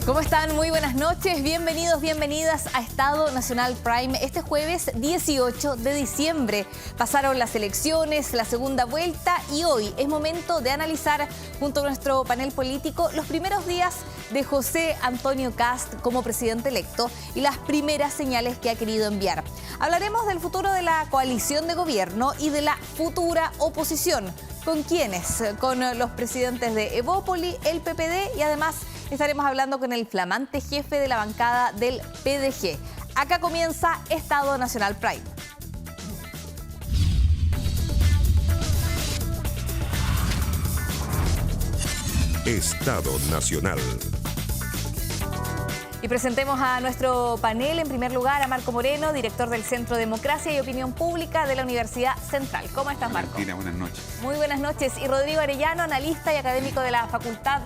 ¿Cómo están? Muy buenas noches, bienvenidos, bienvenidas a Estado Nacional Prime. Este jueves 18 de diciembre pasaron las elecciones, la segunda vuelta y hoy es momento de analizar junto a nuestro panel político los primeros días de José Antonio Kast como presidente electo y las primeras señales que ha querido enviar. Hablaremos del futuro de la coalición de gobierno y de la futura oposición. ¿Con quiénes? Con los presidentes de Evópoli, el PPD y además estaremos hablando con el flamante jefe de la bancada del PDG. Acá comienza Estado Nacional Prime. Estado Nacional. Y presentemos a nuestro panel. En primer lugar, a Marco Moreno, director del Centro Democracia y Opinión Pública de la Universidad Central. ¿Cómo estás, Marco? Valentina, buenas noches. Muy buenas noches. Y Rodrigo Arellano, analista y académico de la Facultad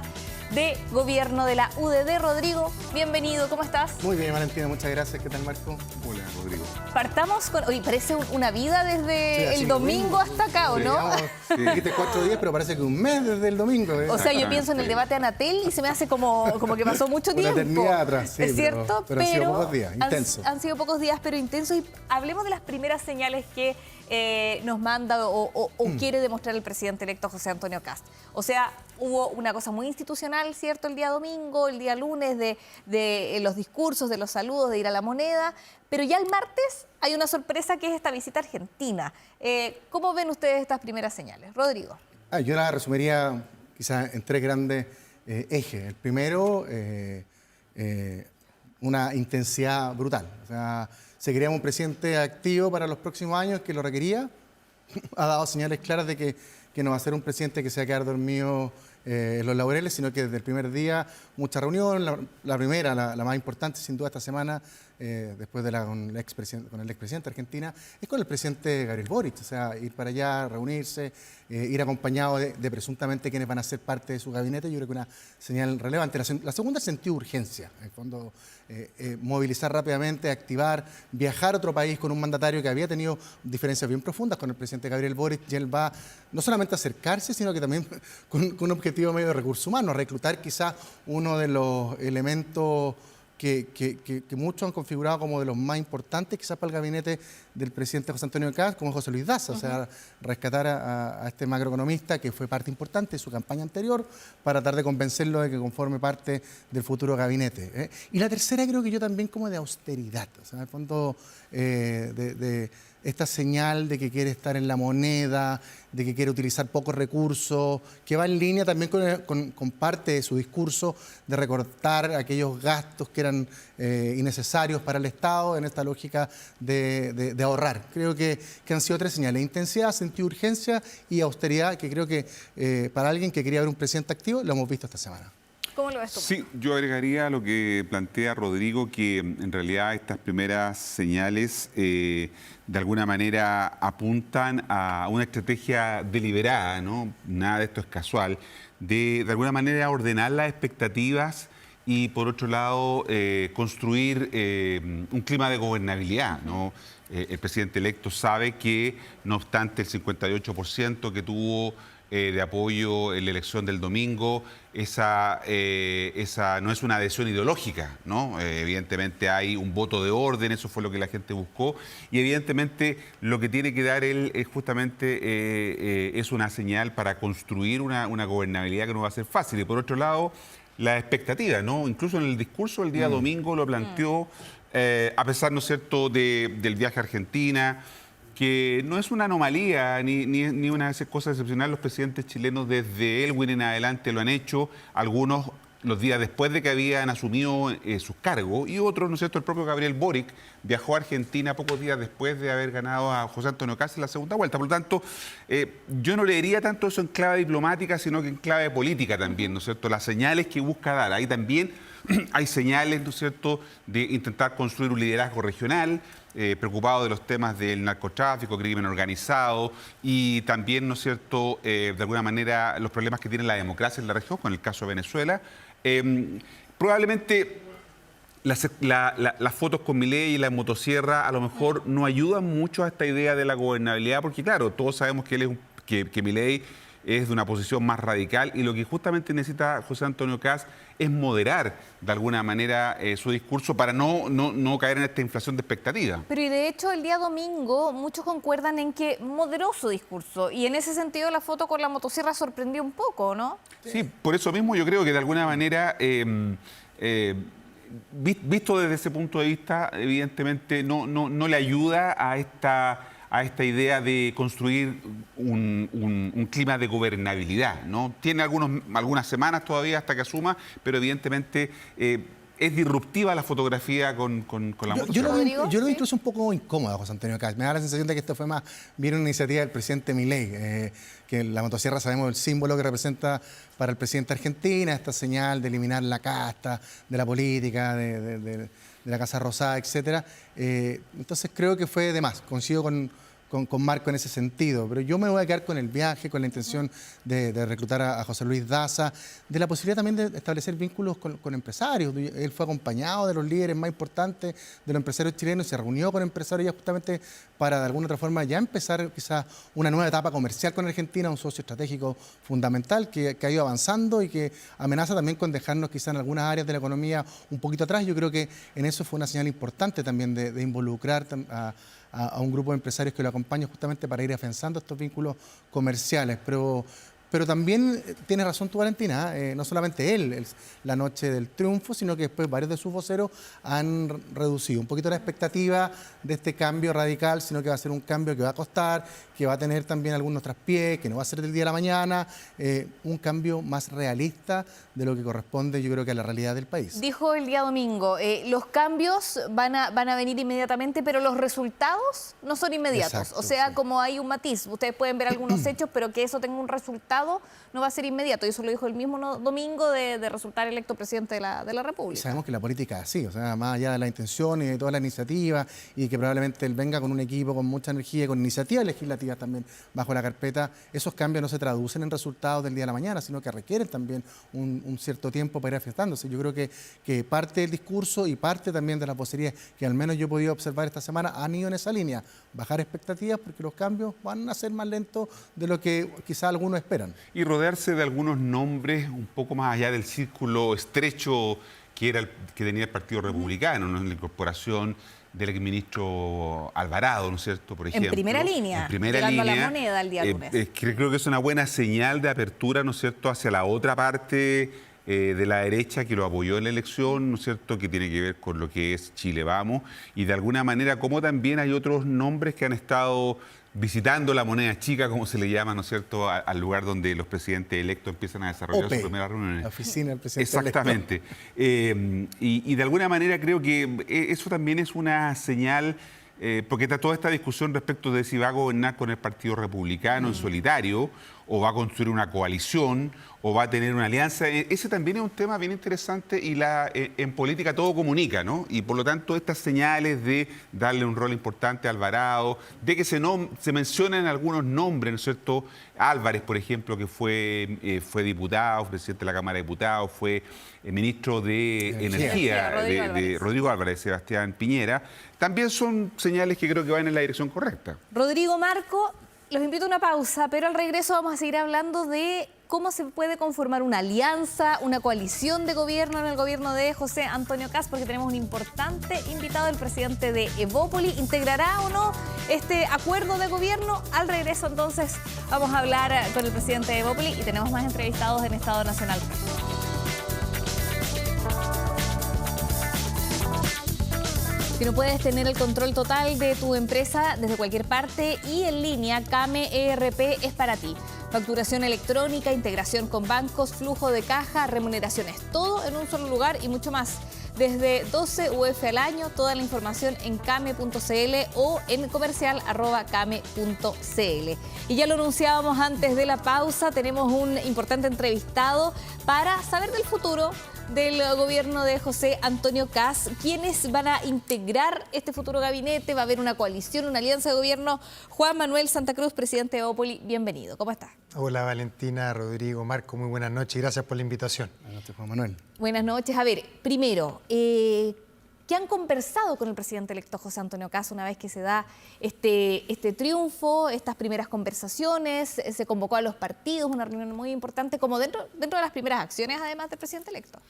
de Gobierno de la UDD. Rodrigo, bienvenido. ¿Cómo estás? Muy bien, Valentina. Muchas gracias. ¿Qué tal, Marco? Hola, Rodrigo. Partamos con... Oye, parece una vida desde el domingo hasta acá, ¿o no? Sí. Dijiste 4 días, pero parece que un mes desde el domingo. O sea, yo pienso en el debate Anatel y se me hace como que pasó mucho tiempo. Una eternidad atrás, sí, es cierto, pero han sido pocos días, intensos. Han sido pocos días, pero intensos. Y hablemos de las primeras señales que nos manda o quiere demostrar el presidente electo José Antonio Kast. O sea, hubo una cosa muy institucional, ¿cierto? El día domingo, el día lunes, de los discursos, de los saludos, de ir a la moneda. Pero ya el martes hay una sorpresa que es esta visita a Argentina. ¿Cómo ven ustedes estas primeras señales? Rodrigo. Yo la resumiría quizás en 3 grandes ejes. El primero, una intensidad brutal. O sea, se quería un presidente activo para los próximos años que lo requería. Ha dado señales claras de que no va a ser un presidente que se va a quedar dormido en los laureles, sino que desde el primer día mucha reunión. La primera, la más importante sin duda esta semana, después de con el expresidente de Argentina, es con el presidente Gabriel Boric. O sea, ir para allá, reunirse, ir acompañado de presuntamente quienes van a ser parte de su gabinete. Yo creo que una señal relevante. La segunda, el sentido de urgencia. En el fondo, movilizar rápidamente, activar, viajar a otro país con un mandatario que había tenido diferencias bien profundas con el presidente Gabriel Boric, y él va no solamente a acercarse, sino que también con un objetivo medio de recursos humanos, reclutar quizás uno de los elementos que muchos han configurado como de los más importantes quizás para el gabinete del presidente José Antonio Kast, como José Luis Daza. O sea, rescatar a este macroeconomista que fue parte importante de su campaña anterior para tratar de convencerlo de que conforme parte del futuro gabinete. Y la tercera creo que yo también como de austeridad. O sea, en el fondo de esta señal de que quiere estar en la moneda, de que quiere utilizar pocos recursos, que va en línea también con parte de su discurso de recortar aquellos gastos que eran innecesarios para el Estado en esta lógica de ahorrar. Creo que han sido 3 señales: intensidad, sentido de urgencia y austeridad, que creo que para alguien que quería ver un presidente activo, lo hemos visto esta semana. ¿Cómo lo ves tú? Sí, yo agregaría a lo que plantea Rodrigo, que en realidad estas primeras señales de alguna manera apuntan a una estrategia deliberada, ¿no? Nada de esto es casual, de alguna manera ordenar las expectativas y por otro lado construir un clima de gobernabilidad, ¿no? El presidente electo sabe que, no obstante el 58% que tuvo de apoyo en la elección del domingo, esa no es una adhesión ideológica, ¿no? Evidentemente hay un voto de orden, eso fue lo que la gente buscó, y evidentemente lo que tiene que dar él es justamente es una señal para construir una gobernabilidad que no va a ser fácil. Y por otro lado, la expectativa, ¿no? Incluso en el discurso del día domingo lo planteó, a pesar, ¿no es cierto?, del viaje a Argentina, que no es una anomalía ni una de esas cosas excepcionales. Los presidentes chilenos desde Elwin en adelante lo han hecho, algunos los días después de que habían asumido sus cargos, y otros, ¿no es cierto?, el propio Gabriel Boric viajó a Argentina pocos días después de haber ganado a José Antonio Kast en la segunda vuelta. Por lo tanto, yo no leería tanto eso en clave diplomática, sino que en clave política también, ¿no es cierto?, las señales que busca dar. Ahí también hay señales, ¿no es cierto?, de intentar construir un liderazgo regional, preocupado de los temas del narcotráfico, crimen organizado y también, ¿no es cierto?, de alguna manera los problemas que tiene la democracia en la región, con el caso de Venezuela. Probablemente las fotos con Milei y la motosierra a lo mejor no ayudan mucho a esta idea de la gobernabilidad, porque claro, todos sabemos que Milei es de una posición más radical y lo que justamente necesita José Antonio Kast es moderar de alguna manera su discurso para no caer en esta inflación de expectativas. Pero y de hecho el día domingo muchos concuerdan en que moderó su discurso y en ese sentido la foto con la motosierra sorprendió un poco, ¿no? Sí, por eso mismo yo creo que de alguna manera, visto desde ese punto de vista, evidentemente no le ayuda a esta idea de construir un clima de gobernabilidad, ¿no? Tiene algunas semanas todavía hasta que asuma, pero evidentemente es disruptiva la fotografía con la motosierra. Yo lo vi incluso un poco incómodo, José Antonio Kast. Me da la sensación de que esto fue más bien una iniciativa del presidente Milei, que la motosierra sabemos el símbolo que representa para el presidente de Argentina, esta señal de eliminar la casta de la política, de la Casa Rosada, etcétera. Entonces creo que fue de más. Coincido con Marco en ese sentido, pero yo me voy a quedar con el viaje, con la intención de reclutar a José Luis Daza, de la posibilidad también de establecer vínculos con empresarios. Él fue acompañado de los líderes más importantes de los empresarios chilenos, se reunió con empresarios ya justamente para de alguna otra forma ya empezar quizás una nueva etapa comercial con Argentina, un socio estratégico fundamental que ha ido avanzando y que amenaza también con dejarnos quizás en algunas áreas de la economía un poquito atrás. Yo creo que en eso fue una señal importante también de involucrar a un grupo de empresarios que lo acompaña justamente para ir afianzando estos vínculos comerciales. Pero también tiene razón tu Valentina, no solamente él, la noche del triunfo, sino que después varios de sus voceros han reducido un poquito la expectativa de este cambio radical, sino que va a ser un cambio que va a costar, que va a tener también algunos traspiés, que no va a ser del día a la mañana, un cambio más realista de lo que corresponde, yo creo que a la realidad del país. Dijo el día domingo, los cambios van a venir inmediatamente, pero los resultados no son inmediatos. Exacto, o sea, sí. como hay un matiz, ustedes pueden ver algunos hechos, pero que eso tenga un resultado no va a ser inmediato. Y eso lo dijo el mismo domingo de resultar electo presidente de la República. Y sabemos que la política es así, o sea, más allá de la intención y de toda la iniciativa, y que probablemente él venga con un equipo con mucha energía y con iniciativas legislativas también bajo la carpeta, esos cambios no se traducen en resultados del día de la mañana, sino que requieren también un cierto tiempo para ir afianzándose. Yo creo que parte del discurso y parte también de las vocerías que al menos yo he podido observar esta semana han ido en esa línea, bajar expectativas porque los cambios van a ser más lentos de lo que quizás algunos esperan. Y rodearse de algunos nombres un poco más allá del círculo estrecho que tenía el Partido Republicano, ¿no? La incorporación del exministro Alvarado, ¿no es cierto? Por ejemplo. En primera línea, En primera llegando línea, a la moneda el día lunes. Creo que es una buena señal de apertura, ¿no es cierto?, hacia la otra parte de la derecha que lo apoyó en la elección, ¿no es cierto?, que tiene que ver con lo que es Chile Vamos, y de alguna manera como también hay otros nombres que han estado visitando la moneda chica, como se le llama, ¿no es cierto?, al lugar donde los presidentes electos empiezan a desarrollar sus primeras reuniones. La oficina del presidente Exactamente. Y de alguna manera creo que eso también es una señal, porque está toda esta discusión respecto de si va a gobernar con el Partido Republicano en solitario, o va a construir una coalición, o va a tener una alianza. Ese también es un tema bien interesante y en política todo comunica, ¿no? Y por lo tanto estas señales de darle un rol importante a Alvarado, de que se mencionen algunos nombres, ¿no es cierto? Álvarez, por ejemplo, que fue diputado, presidente de la Cámara de Diputados, fue ministro de Energía, de Rodrigo Álvarez, Sebastián Piñera, también son señales que creo que van en la dirección correcta. Rodrigo, Marco, los invito a una pausa, pero al regreso vamos a seguir hablando de cómo se puede conformar una alianza, una coalición de gobierno en el gobierno de José Antonio Kast, porque tenemos un importante invitado, el presidente de Evópoli. ¿Integrará o no este acuerdo de gobierno? Al regreso, entonces, vamos a hablar con el presidente de Evópoli y tenemos más entrevistados en Estado Nacional. Si no puedes tener el control total de tu empresa desde cualquier parte y en línea, Kame ERP es para ti. Facturación electrónica, integración con bancos, flujo de caja, remuneraciones, todo en un solo lugar y mucho más. Desde 12 UF al año, toda la información en kame.cl o en comercial@kame.cl. Y ya lo anunciábamos antes de la pausa, tenemos un importante entrevistado para saber del futuro del gobierno de José Antonio Kast. ¿Quiénes van a integrar este futuro gabinete? ¿Va a haber una coalición, una alianza de gobierno? Juan Manuel Santa Cruz, presidente de Evópoli, bienvenido. ¿Cómo está? Hola Valentina, Rodrigo, Marco, muy buenas noches y gracias por la invitación. Buenas noches, Juan Manuel. Buenas noches. A ver, primero, ¿Qué han conversado con el presidente electo José Antonio Kast una vez que se da este triunfo, estas primeras conversaciones? Se convocó a los partidos, una reunión muy importante, como dentro de las primeras acciones, además del presidente electo.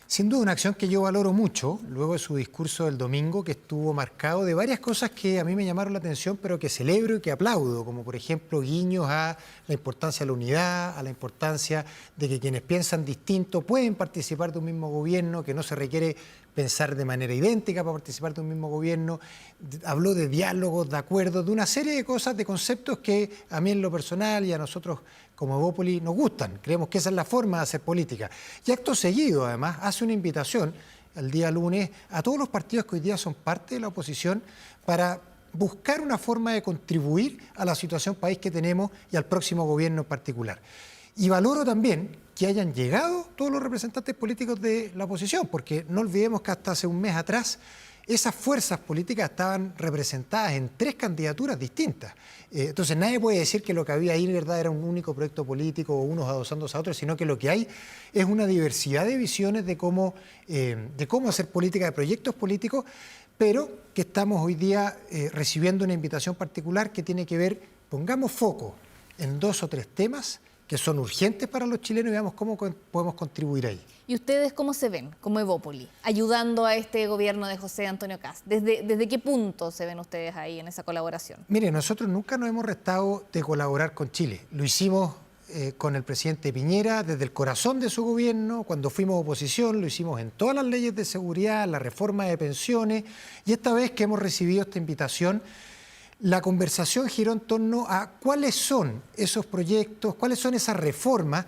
Sin duda una acción que yo valoro mucho, luego de su discurso del domingo, que estuvo marcado de varias cosas que a mí me llamaron la atención, pero que celebro y que aplaudo, como por ejemplo guiños a la importancia de la unidad, a la importancia de que quienes piensan distinto pueden participar de un mismo gobierno, que no se requiere pensar de manera idéntica para participar de un mismo gobierno. Habló de diálogos, de acuerdos, de una serie de cosas, de conceptos que a mí en lo personal y a nosotros como Evópolis nos gustan. Creemos que esa es la forma de hacer política. Y acto seguido, además, hace una invitación el día lunes a todos los partidos que hoy día son parte de la oposición para buscar una forma de contribuir a la situación país que tenemos y al próximo gobierno en particular. Y valoro también que hayan llegado todos los representantes políticos de la oposición, porque no olvidemos que hasta hace un mes atrás esas fuerzas políticas estaban representadas en 3 candidaturas distintas. Entonces nadie puede decir que lo que había ahí, ¿verdad?, era un único proyecto político o unos adosándose a otros, sino que lo que hay es una diversidad de visiones de cómo hacer política, de proyectos políticos, pero que estamos hoy día recibiendo una invitación particular que tiene que ver, pongamos foco en 2 o 3 temas que son urgentes para los chilenos y veamos cómo podemos contribuir ahí. ¿Y ustedes cómo se ven como Evópolis, ayudando a este gobierno de José Antonio Kast? ¿Desde qué punto se ven ustedes ahí en esa colaboración? Mire, nosotros nunca nos hemos restado de colaborar con Chile. Lo hicimos con el presidente Piñera desde el corazón de su gobierno, cuando fuimos oposición, lo hicimos en todas las leyes de seguridad, la reforma de pensiones, y esta vez que hemos recibido esta invitación, la conversación giró en torno a cuáles son esos proyectos, cuáles son esas reformas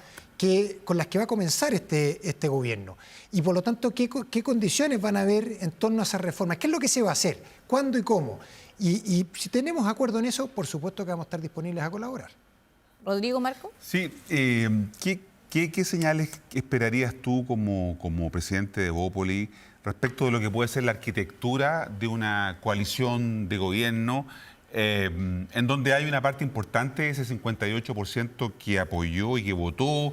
con las que va a comenzar este gobierno. Y por lo tanto, ¿qué condiciones van a haber en torno a esas reformas? ¿Qué es lo que se va a hacer? ¿Cuándo y cómo? Y si tenemos acuerdo en eso, por supuesto que vamos a estar disponibles a colaborar. Rodrigo, Marco. Sí, ¿qué señales esperarías tú como presidente de Evópolis respecto de lo que puede ser la arquitectura de una coalición de gobierno en donde hay una parte importante, ese 58% que apoyó y que votó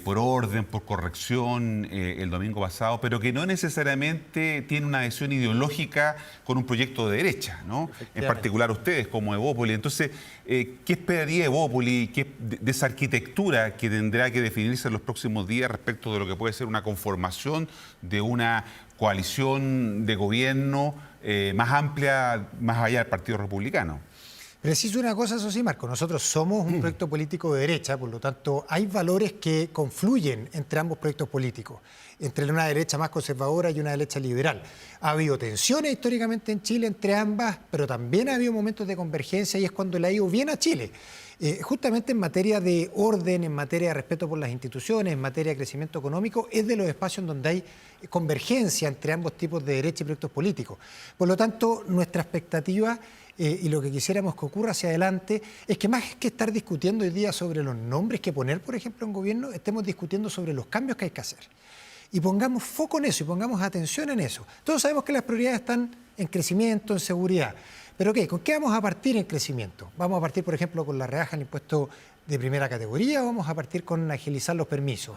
por orden, por corrección el domingo pasado, pero que no necesariamente tiene una adhesión ideológica con un proyecto de derecha, ¿no? En particular ustedes como Evópolis. Entonces, ¿qué esperaría Evópolis de esa arquitectura que tendrá que definirse en los próximos días respecto de lo que puede ser una conformación de una coalición de gobierno más amplia, más allá del Partido Republicano? Preciso una cosa, eso sí, Marco, nosotros somos un proyecto político de derecha, por lo tanto hay valores que confluyen entre ambos proyectos políticos, entre una derecha más conservadora y una derecha liberal. Ha habido tensiones históricamente en Chile entre ambas, pero también ha habido momentos de convergencia y es cuando le ha ido bien a Chile. Justamente en materia de orden, en materia de respeto por las instituciones, en materia de crecimiento económico, es de los espacios donde hay convergencia entre ambos tipos de derecha y proyectos políticos. Por lo tanto, nuestra expectativa y lo que quisiéramos que ocurra hacia adelante es que más que estar discutiendo hoy día sobre los nombres que poner, por ejemplo, en gobierno, estemos discutiendo sobre los cambios que hay que hacer. Y pongamos foco en eso y pongamos atención en eso. Todos sabemos que las prioridades están en crecimiento, en seguridad. ¿Pero qué? ¿Con qué vamos a partir en crecimiento? ¿Vamos a partir, por ejemplo, con la rebaja en impuesto de primera categoría o vamos a partir con agilizar los permisos?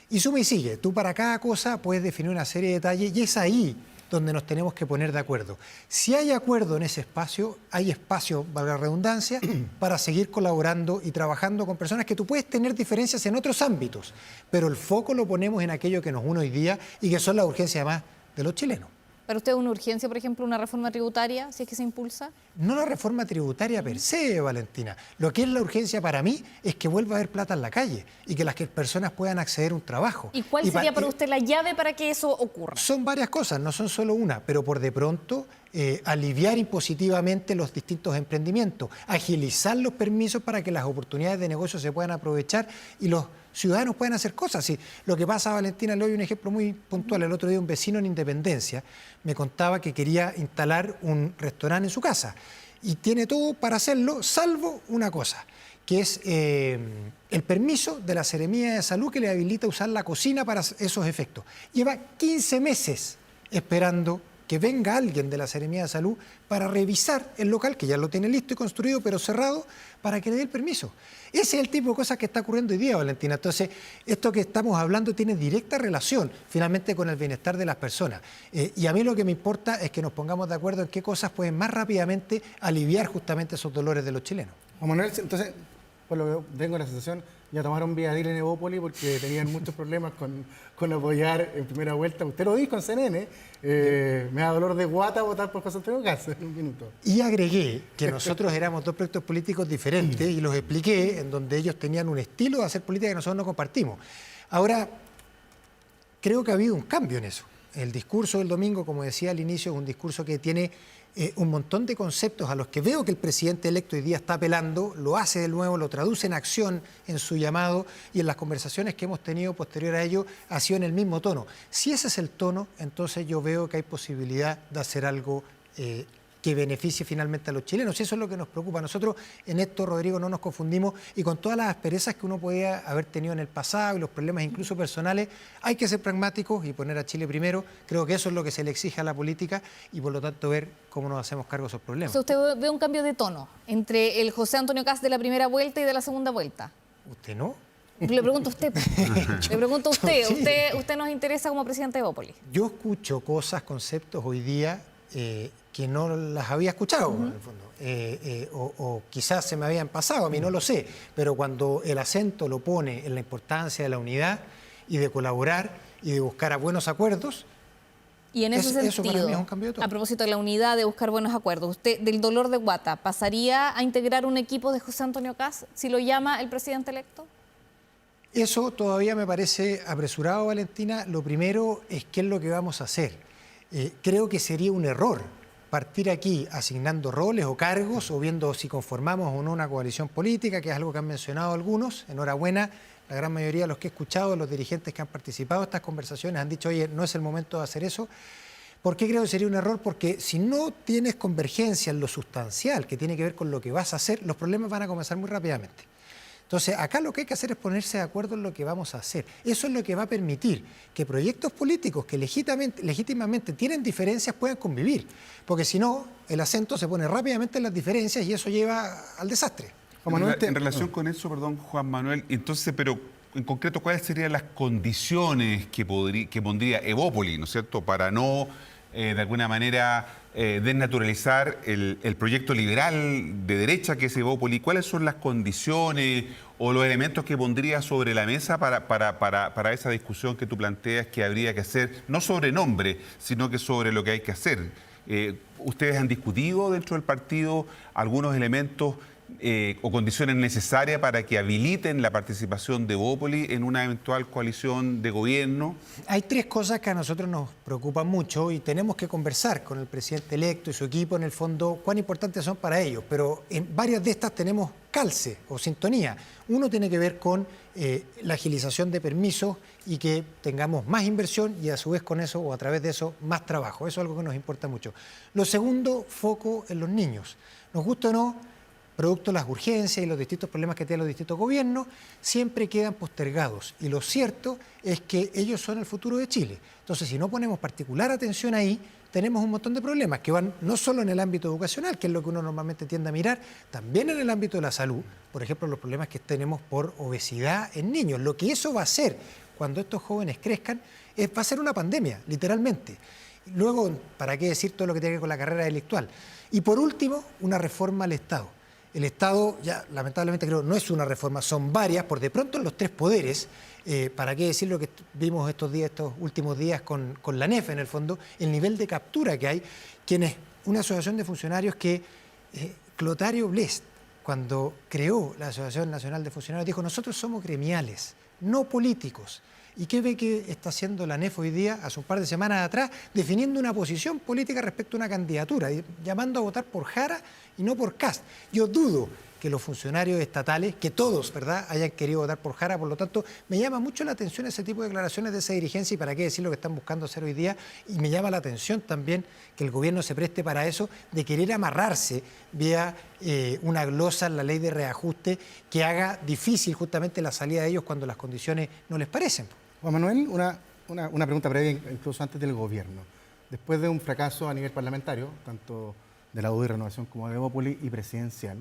Y suma y sigue. Tú para cada cosa puedes definir una serie de detalles y es ahí donde nos tenemos que poner de acuerdo. Si hay acuerdo en ese espacio, hay espacio, valga la redundancia, para seguir colaborando y trabajando con personas que tú puedes tener diferencias en otros ámbitos, pero el foco lo ponemos en aquello que nos une hoy día y que son las urgencias además de los chilenos. ¿Para usted es una urgencia, por ejemplo, una reforma tributaria, si es que se impulsa? No la reforma tributaria per se, Valentina. Lo que es la urgencia para mí es que vuelva a haber plata en la calle y que las personas puedan acceder a un trabajo. ¿Y cuál sería para usted la llave para que eso ocurra? Son varias cosas, no son solo una, pero por de pronto aliviar impositivamente los distintos emprendimientos, agilizar los permisos para que las oportunidades de negocio se puedan aprovechar y los ciudadanos pueden hacer cosas. Sí, lo que pasa, Valentina, le doy un ejemplo muy puntual. El otro día un vecino en Independencia me contaba que quería instalar un restaurante en su casa y tiene todo para hacerlo, salvo una cosa, que es el permiso de la Seremía de Salud que le habilita usar la cocina para esos efectos. Lleva 15 meses esperando que venga alguien de la Seremía de Salud para revisar el local, que ya lo tiene listo y construido, pero cerrado, para que le dé el permiso. Ese es el tipo de cosas que está ocurriendo hoy día, Valentina. Entonces, esto que estamos hablando tiene directa relación, finalmente, con el bienestar de las personas. Y a mí lo que me importa es que nos pongamos de acuerdo en qué cosas pueden más rápidamente aliviar justamente esos dolores de los chilenos. Juan Manuel, entonces, por lo que tengo la sensación, ya tomaron Viadil en Evópolis porque tenían muchos problemas con apoyar en primera vuelta. Usted lo dijo en CNN, me da dolor de guata votar por José Antonio Caz en un minuto. Y agregué que nosotros éramos dos proyectos políticos diferentes y los expliqué en donde ellos tenían un estilo de hacer política que nosotros no compartimos. Ahora, creo que ha habido un cambio en eso. El discurso del domingo, como decía al inicio, es un discurso que tiene un montón de conceptos a los que veo que el presidente electo hoy día está apelando, lo hace de nuevo, lo traduce en acción en su llamado y en las conversaciones que hemos tenido posterior a ello ha sido en el mismo tono. Si ese es el tono, entonces yo veo que hay posibilidad de hacer algo que beneficie finalmente a los chilenos. Y eso es lo que nos preocupa. Nosotros en esto, Rodrigo, no nos confundimos y con todas las asperezas que uno podía haber tenido en el pasado y los problemas incluso personales, hay que ser pragmáticos y poner a Chile primero. Creo que eso es lo que se le exige a la política y por lo tanto ver cómo nos hacemos cargo de esos problemas. O sea, ¿usted ve un cambio de tono entre el José Antonio Caz de la primera vuelta y de la segunda vuelta? ¿Usted no? Le pregunto a usted. Le pregunto a usted. Sí. Usted nos interesa como presidente de Evópolis. Yo escucho cosas, conceptos hoy día que no las había escuchado, en el fondo. O quizás se me habían pasado, a mí no lo sé, pero cuando el acento lo pone en la importancia de la unidad y de colaborar y de buscar a buenos acuerdos. Y en ese sentido, eso para mí es un cambio de tono. a propósito de la unidad, de buscar buenos acuerdos, ¿usted del dolor de guata pasaría a integrar un equipo de José Antonio Caz si lo llama el presidente electo? Eso todavía me parece apresurado, Valentina. Lo primero es qué es lo que vamos a hacer. Creo que sería un error partir aquí asignando roles o cargos o viendo si conformamos o no una coalición política, que es algo que han mencionado algunos. Enhorabuena, la gran mayoría de los que he escuchado, los dirigentes que han participado en estas conversaciones han dicho, oye, no es el momento de hacer eso. ¿Por qué creo que sería un error? Porque si no tienes convergencia en lo sustancial, que tiene que ver con lo que vas a hacer, los problemas van a comenzar muy rápidamente. Entonces, acá lo que hay que hacer es ponerse de acuerdo en lo que vamos a hacer. Eso es lo que va a permitir que proyectos políticos que legítimamente tienen diferencias puedan convivir. Porque si no, el acento se pone rápidamente en las diferencias y eso lleva al desastre. Juan Manuel, En relación con eso, perdón, Juan Manuel, entonces, pero en concreto, ¿cuáles serían las condiciones que pondría Evópolis, ¿no es cierto?, para no, de alguna manera, desnaturalizar el proyecto liberal de derecha que es Evópolis? ¿Cuáles son las condiciones o los elementos que pondría sobre la mesa para esa discusión que tú planteas que habría que hacer, no sobre nombre, sino que sobre lo que hay que hacer? ¿Ustedes han discutido dentro del partido algunos elementos o condiciones necesarias para que habiliten la participación de Evópolis en una eventual coalición de gobierno? Hay tres cosas que a nosotros nos preocupan mucho y tenemos que conversar con el presidente electo y su equipo, en el fondo, cuán importantes son para ellos, pero en varias de estas tenemos calce o sintonía. Uno tiene que ver con la agilización de permisos y que tengamos más inversión y a su vez con eso o a través de eso más trabajo. Eso es algo que nos importa mucho. Lo segundo, foco en los niños. Nos gusta o no, producto de las urgencias y los distintos problemas que tienen los distintos gobiernos, siempre quedan postergados. Y lo cierto es que ellos son el futuro de Chile. Entonces, si no ponemos particular atención ahí, tenemos un montón de problemas que van no solo en el ámbito educacional, que es lo que uno normalmente tiende a mirar, también en el ámbito de la salud. Por ejemplo, los problemas que tenemos por obesidad en niños. Lo que eso va a hacer cuando estos jóvenes crezcan va a ser una pandemia, literalmente. Luego, ¿para qué decir todo lo que tiene que ver con la carrera delictual? Y por último, una reforma al Estado. El Estado, ya lamentablemente creo, no es una reforma, son varias, por de pronto en los tres poderes, ¿para qué decir lo que vimos estos últimos días con la NEF en el fondo? El nivel de captura que hay, quienes, una asociación de funcionarios que Clotario Blest, cuando creó la Asociación Nacional de Funcionarios, dijo, nosotros somos gremiales, no políticos. ¿Y qué ve que está haciendo la NEF hoy día, hace un par de semanas atrás, definiendo una posición política respecto a una candidatura, llamando a votar por Jara y no por Kast? Yo dudo que los funcionarios estatales, que todos, ¿verdad?, hayan querido votar por Jara, por lo tanto, me llama mucho la atención ese tipo de declaraciones de esa dirigencia y para qué decir lo que están buscando hacer hoy día, y me llama la atención también que el gobierno se preste para eso, de querer amarrarse vía una glosa en la ley de reajuste que haga difícil justamente la salida de ellos cuando las condiciones no les parecen. Juan Manuel, una pregunta previa, incluso antes del gobierno. después de un fracaso a nivel parlamentario, tanto de la UDI Renovación como de Evópolis y presidencial,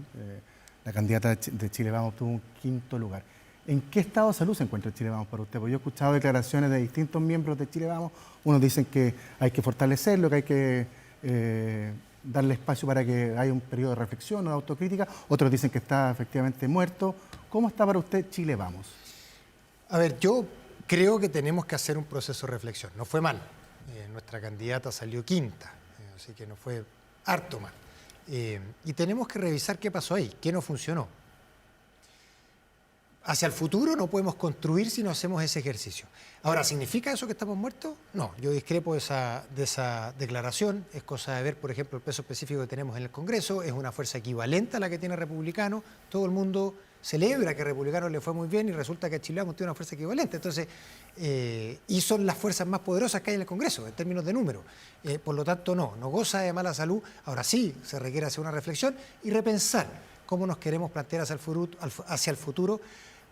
la candidata de Chile Vamos obtuvo un 5º lugar. ¿En qué estado de salud se encuentra Chile Vamos para usted? Porque yo he escuchado declaraciones de distintos miembros de Chile Vamos. Unos dicen que hay que fortalecerlo, que hay que darle espacio para que haya un periodo de reflexión o de autocrítica. Otros dicen que está efectivamente muerto. ¿Cómo está para usted Chile Vamos? A ver, yo creo que tenemos que hacer un proceso de reflexión. No fue mal. Nuestra candidata salió 5ª, así que no fue harto mal. Y tenemos que revisar qué pasó ahí, qué no funcionó. Hacia el futuro no podemos construir si no hacemos ese ejercicio. Ahora, ¿significa eso que estamos muertos? No, yo discrepo de esa declaración. Es cosa de ver, por ejemplo, el peso específico que tenemos en el Congreso. Es una fuerza equivalente a la que tiene Republicano. Todo el mundo celebra que a Republicano le fue muy bien y resulta que Chile Vamos tiene una fuerza equivalente. Entonces, y son las fuerzas más poderosas que hay en el Congreso, en términos de número. Por lo tanto, no goza de mala salud. Ahora sí, se requiere hacer una reflexión y repensar cómo nos queremos plantear hacia el futuro,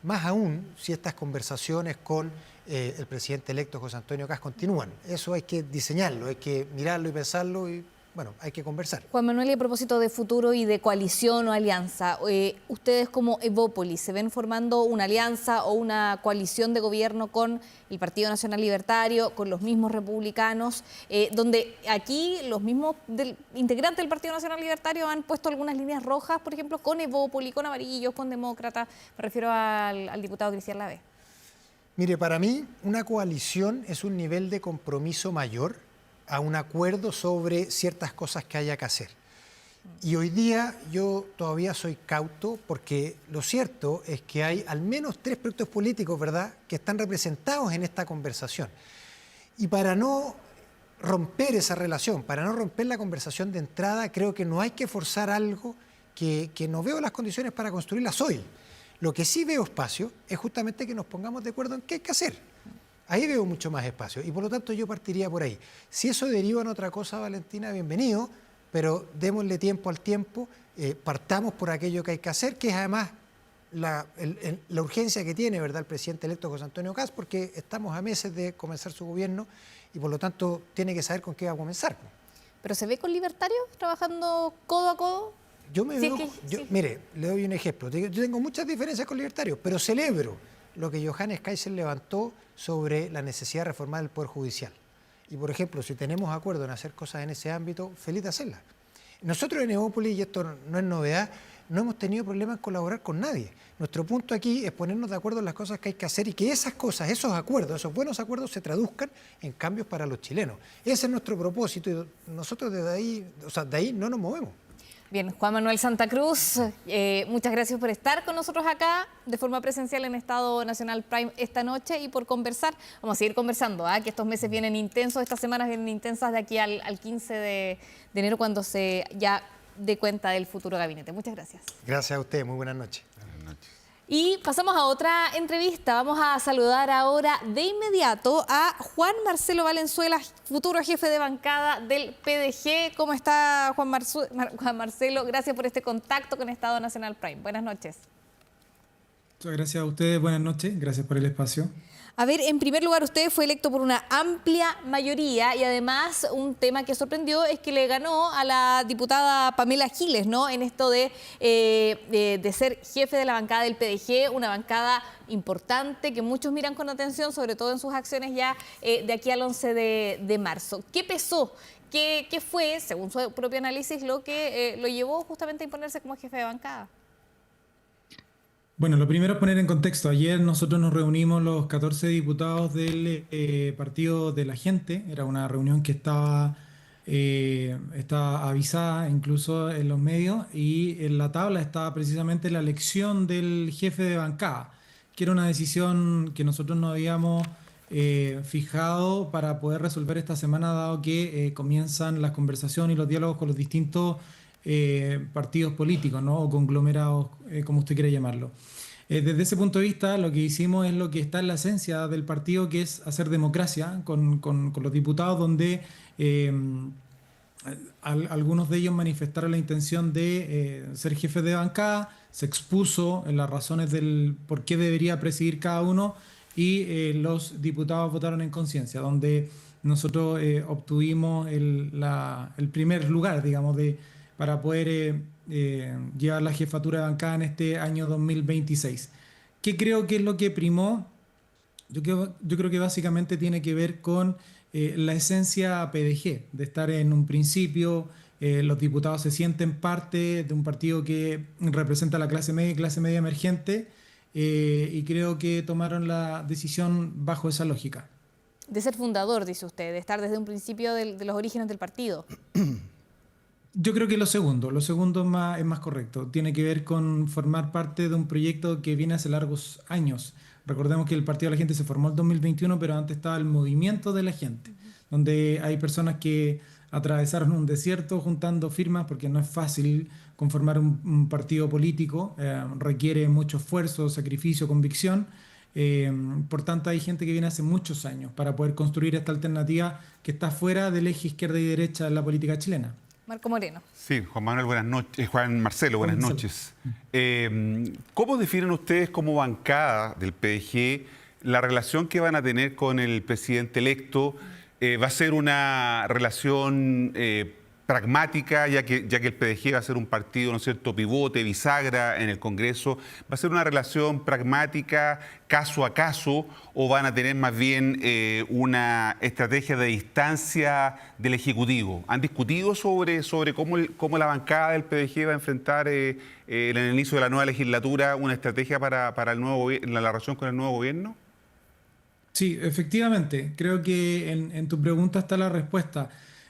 más aún si estas conversaciones con el presidente electo José Antonio Kast continúan. Eso hay que diseñarlo, hay que mirarlo y pensarlo y, bueno, hay que conversar. Juan Manuel, y a propósito de futuro y de coalición o alianza, ustedes como Evópolis, ¿se ven formando una alianza o una coalición de gobierno con el Partido Nacional Libertario, con los mismos republicanos, donde aquí los mismos integrantes del Partido Nacional Libertario han puesto algunas líneas rojas, por ejemplo, con Evópolis, con Amarillos, con Demócratas? Me refiero al diputado Cristian Lavé. Mire, para mí una coalición es un nivel de compromiso mayor a un acuerdo sobre ciertas cosas que haya que hacer. Y hoy día yo todavía soy cauto porque lo cierto es que hay al menos 3 proyectos políticos, ¿verdad?, que están representados en esta conversación. Y para no romper esa relación, para no romper la conversación de entrada, creo que no hay que forzar algo que no veo las condiciones para construirlas hoy. Lo que sí veo espacio es justamente que nos pongamos de acuerdo en qué hay que hacer. Ahí veo mucho más espacio y por lo tanto yo partiría por ahí. Si eso deriva en otra cosa, Valentina, bienvenido, pero démosle tiempo al tiempo, partamos por aquello que hay que hacer, que es además la urgencia que tiene, ¿verdad?, el presidente electo José Antonio Kast, porque estamos a meses de comenzar su gobierno y por lo tanto tiene que saber con qué va a comenzar. ¿Pero se ve con libertarios trabajando codo a codo? Yo me veo, mire, le doy un ejemplo. Yo tengo muchas diferencias con libertarios, pero celebro lo que Johannes Kaiser levantó sobre la necesidad de reformar el Poder Judicial. Y, por ejemplo, si tenemos acuerdo en hacer cosas en ese ámbito, feliz de hacerlas. Nosotros en Evópolis, y esto no es novedad, no hemos tenido problemas en colaborar con nadie. Nuestro punto aquí es ponernos de acuerdo en las cosas que hay que hacer y que esas cosas, esos acuerdos, esos buenos acuerdos se traduzcan en cambios para los chilenos. Ese es nuestro propósito y nosotros de ahí no nos movemos. Bien, Juan Manuel Santa Cruz, muchas gracias por estar con nosotros acá de forma presencial en Estado Nacional Prime esta noche y por conversar. Vamos a seguir conversando, que estos meses vienen intensos, estas semanas vienen intensas de aquí al 15 de enero cuando se ya dé cuenta del futuro gabinete. Muchas gracias. Gracias a usted, muy buenas noches. Buenas noches. Y pasamos a otra entrevista. Vamos a saludar ahora de inmediato a Juan Marcelo Valenzuela, futuro jefe de bancada del PDG. ¿Cómo está Juan Marcelo? Gracias por este contacto con Estado Nacional Prime. Buenas noches. Muchas gracias a ustedes. Buenas noches. Gracias por el espacio. A ver, en primer lugar, usted fue electo por una amplia mayoría y además un tema que sorprendió es que le ganó a la diputada Pamela Giles, ¿no?, en esto de ser jefe de la bancada del PDG, una bancada importante que muchos miran con atención, sobre todo en sus acciones ya de aquí al 11 de marzo. ¿Qué pesó? ¿Qué fue, según su propio análisis, lo que lo llevó justamente a imponerse como jefe de bancada? Bueno, lo primero es poner en contexto. Ayer nosotros nos reunimos los 14 diputados del Partido de la Gente. Era una reunión que estaba avisada incluso en los medios y en la tabla estaba precisamente la elección del jefe de bancada, que era una decisión que nosotros nos habíamos fijado para poder resolver esta semana, dado que comienzan las conversaciones y los diálogos con los distintos partidos políticos, ¿no?, o conglomerados, como usted quiera llamarlo. Desde ese punto de vista, lo que hicimos es lo que está en la esencia del partido, que es hacer democracia con los diputados, donde algunos de ellos manifestaron la intención de ser jefes de bancada, se expuso en las razones del por qué debería presidir cada uno y los diputados votaron en conciencia, donde nosotros obtuvimos el primer lugar, digamos, para poder llevar la jefatura de bancada en este año 2026. ¿Qué creo que es lo que primó? Yo creo que básicamente tiene que ver con la esencia PDG, de estar en un principio, los diputados se sienten parte de un partido que representa a la clase media y clase media emergente, y creo que tomaron la decisión bajo esa lógica. De ser fundador, dice usted, de estar desde un principio de los orígenes del partido. Yo creo que lo segundo es más correcto. Tiene que ver con formar parte de un proyecto que viene hace largos años. Recordemos que el Partido de la Gente se formó en 2021, pero antes estaba el Movimiento de la Gente, donde hay personas que atravesaron un desierto juntando firmas, porque no es fácil conformar un partido político, requiere mucho esfuerzo, sacrificio, convicción. Por tanto, hay gente que viene hace muchos años para poder construir esta alternativa que está fuera del eje izquierda y derecha en la política chilena. Marco Moreno. Sí, Juan Manuel, buenas noches. Juan Marcelo, buenas noches. ¿Cómo definen ustedes como bancada del PDG la relación que van a tener con el presidente electo? ¿Va a ser una relación pragmática, ya que el PDG va a ser un partido, ¿no es cierto?, pivote, bisagra en el Congreso? ¿Va a ser una relación pragmática, caso a caso, o van a tener más bien una estrategia de distancia del Ejecutivo? ¿Han discutido sobre cómo la bancada del PDG va a enfrentar en el inicio de la nueva legislatura una estrategia para la relación con el nuevo gobierno? Sí, efectivamente. Creo que en tu pregunta está la respuesta.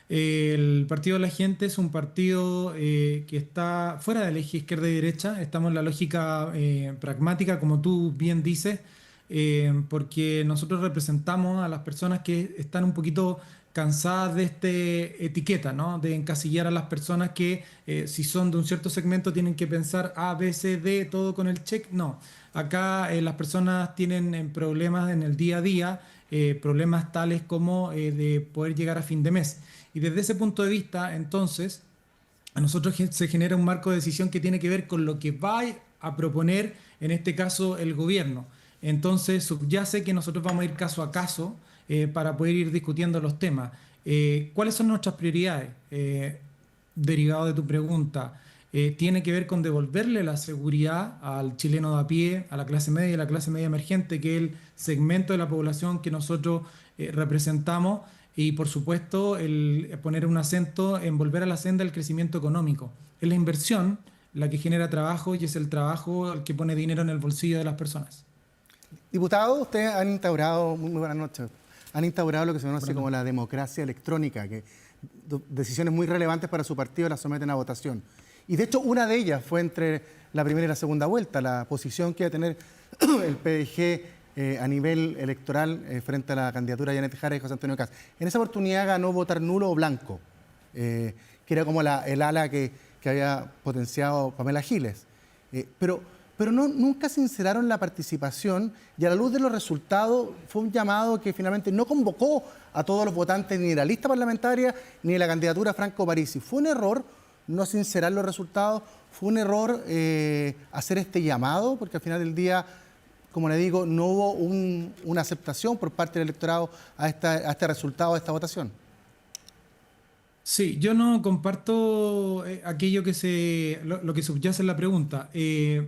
El Partido de la Gente es un partido que está fuera del eje izquierda y derecha. Estamos en la lógica pragmática, como tú bien dices, porque nosotros representamos a las personas que están un poquito cansadas de esta etiqueta, ¿no? De encasillar a las personas que si son de un cierto segmento tienen que pensar A, B, C, D, todo con el check. No. Acá las personas tienen problemas en el día a día, problemas tales como de poder llegar a fin de mes. Y desde ese punto de vista, entonces, a nosotros se genera un marco de decisión que tiene que ver con lo que va a proponer, en este caso, el gobierno. Entonces, subyace que nosotros vamos a ir caso a caso para poder ir discutiendo los temas. ¿Cuáles son nuestras prioridades? Derivado de tu pregunta, tiene que ver con devolverle la seguridad al chileno de a pie, a la clase media y a la clase media emergente, que es el segmento de la población que nosotros representamos, y por supuesto el poner un acento en volver a la senda del crecimiento económico. Es la inversión la que genera trabajo y es el trabajo el que pone dinero en el bolsillo de las personas. Diputado, ustedes han instaurado, muy buenas noches, han instaurado lo que se conoce como la democracia electrónica, que decisiones muy relevantes para su partido las someten a votación. Y de hecho una de ellas fue entre la primera y la segunda vuelta, la posición que va a tener el PDG a nivel electoral frente a la candidatura de Janet Jara y José Antonio Kast. En esa oportunidad ganó votar nulo o blanco, que era como el ala que había potenciado Pamela Giles. Pero nunca sinceraron la participación, y a la luz de los resultados fue un llamado que finalmente no convocó a todos los votantes ni de la lista parlamentaria ni de la candidatura Franco Parisi. Fue un error no sincerar los resultados, fue un error hacer este llamado, porque al final del día, como le digo, no hubo una aceptación por parte del electorado a este resultado de esta votación. Sí, yo no comparto aquello lo que subyace en la pregunta,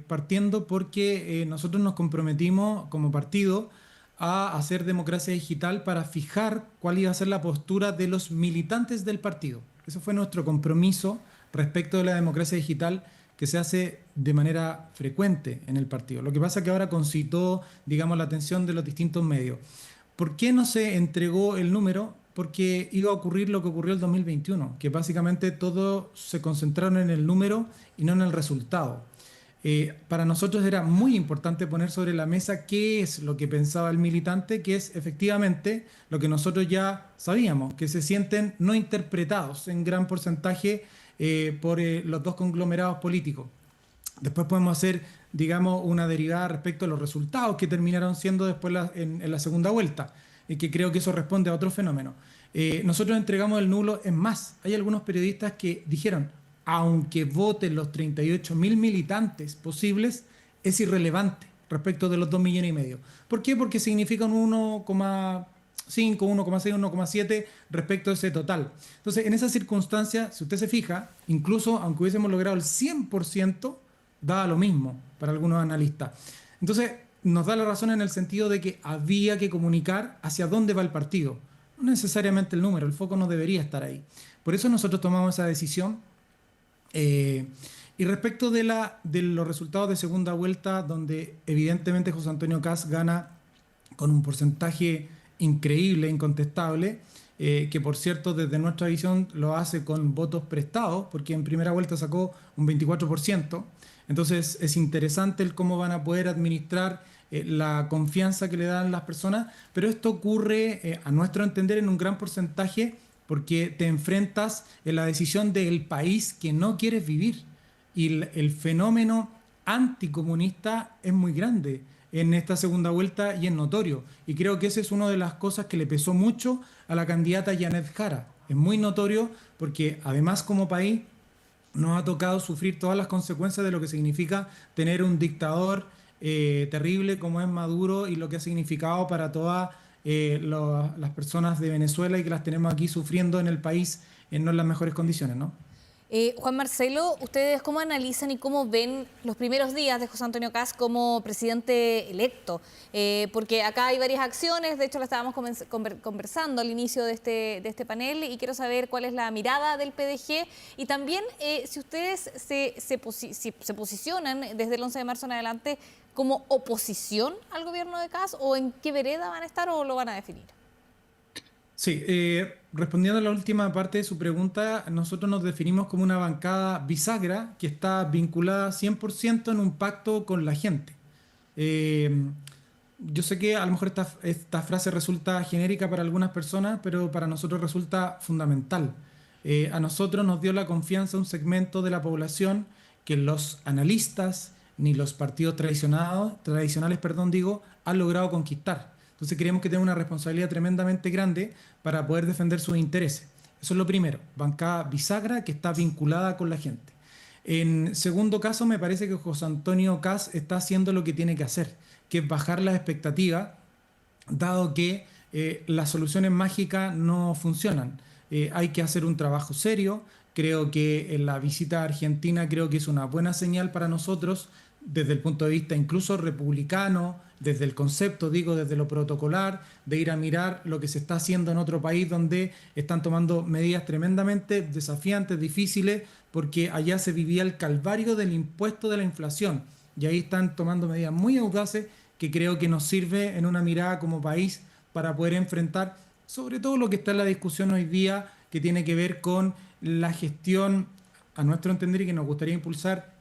partiendo porque nosotros nos comprometimos como partido a hacer democracia digital para fijar cuál iba a ser la postura de los militantes del partido. Eso fue nuestro compromiso respecto de la democracia digital, que se hace de manera frecuente en el partido. Lo que pasa es que ahora concitó, digamos, la atención de los distintos medios. ¿Por qué no se entregó el número? Porque iba a ocurrir lo que ocurrió el 2021, que básicamente todos se concentraron en el número y no en el resultado. Para nosotros era muy importante poner sobre la mesa qué es lo que pensaba el militante, que es efectivamente lo que nosotros ya sabíamos, que se sienten no interpretados en gran porcentaje por los dos conglomerados políticos. Después podemos hacer, digamos, una derivada respecto a los resultados que terminaron siendo después en la segunda vuelta, que creo que eso responde a otro fenómeno. Nosotros entregamos el nulo. Es más, hay algunos periodistas que dijeron, aunque voten los 38.000 militantes posibles, es irrelevante respecto de los 2,5 millones. ¿Por qué? Porque significa un 1,6, 1,7 respecto a ese total. Entonces, en esa circunstancia, si usted se fija, incluso aunque hubiésemos logrado el 100%, daba lo mismo para algunos analistas. Entonces, nos da la razón en el sentido de que había que comunicar hacia dónde va el partido. No necesariamente el número, el foco no debería estar ahí. Por eso nosotros tomamos esa decisión. Y respecto de los resultados de segunda vuelta, donde evidentemente José Antonio Kast gana con un porcentaje increíble, incontestable, que por cierto desde nuestra visión lo hace con votos prestados, porque en primera vuelta sacó un 24%. Entonces es interesante el cómo van a poder administrar la confianza que le dan las personas, pero esto ocurre, a nuestro entender, en un gran porcentaje porque te enfrentas en la decisión del país que no quieres vivir. Y el fenómeno anticomunista es muy grande en esta segunda vuelta y es notorio. Y creo que esa es una de las cosas que le pesó mucho a la candidata Janet Jara. Es muy notorio porque además como país nos ha tocado sufrir todas las consecuencias de lo que significa tener un dictador terrible como es Maduro y lo que ha significado para todas las personas de Venezuela y que las tenemos aquí sufriendo en el país no en las mejores condiciones, ¿no? Juan Marcelo, ¿ustedes cómo analizan y cómo ven los primeros días de José Antonio Kast como presidente electo? Porque acá hay varias acciones, de hecho lo estábamos conversando al inicio de este panel y quiero saber cuál es la mirada del PDG y también si ustedes se posicionan desde el 11 de marzo en adelante como oposición al gobierno de Kast o en qué vereda van a estar o lo van a definir. Sí, respondiendo a la última parte de su pregunta, nosotros nos definimos como una bancada bisagra que está vinculada 100% en un pacto con la gente. Yo sé que a lo mejor esta frase resulta genérica para algunas personas, pero para nosotros resulta fundamental. A nosotros nos dio la confianza un segmento de la población que los analistas ni los partidos tradicionales, han logrado conquistar. Entonces creemos que tenemos una responsabilidad tremendamente grande para poder defender sus intereses. Eso es lo primero, bancada bisagra que está vinculada con la gente. En segundo caso, me parece que José Antonio Kast está haciendo lo que tiene que hacer, que es bajar las expectativas, dado que las soluciones mágicas no funcionan. Hay que hacer un trabajo serio. Creo que en la visita a Argentina creo que es una buena señal para nosotros desde el punto de vista incluso republicano, desde el concepto, digo, desde lo protocolar, de ir a mirar lo que se está haciendo en otro país donde están tomando medidas tremendamente desafiantes, difíciles, porque allá se vivía el calvario del impuesto de la inflación. Y ahí están tomando medidas muy audaces que creo que nos sirve en una mirada como país para poder enfrentar sobre todo lo que está en la discusión hoy día, que tiene que ver con la gestión, a nuestro entender, y que nos gustaría impulsar,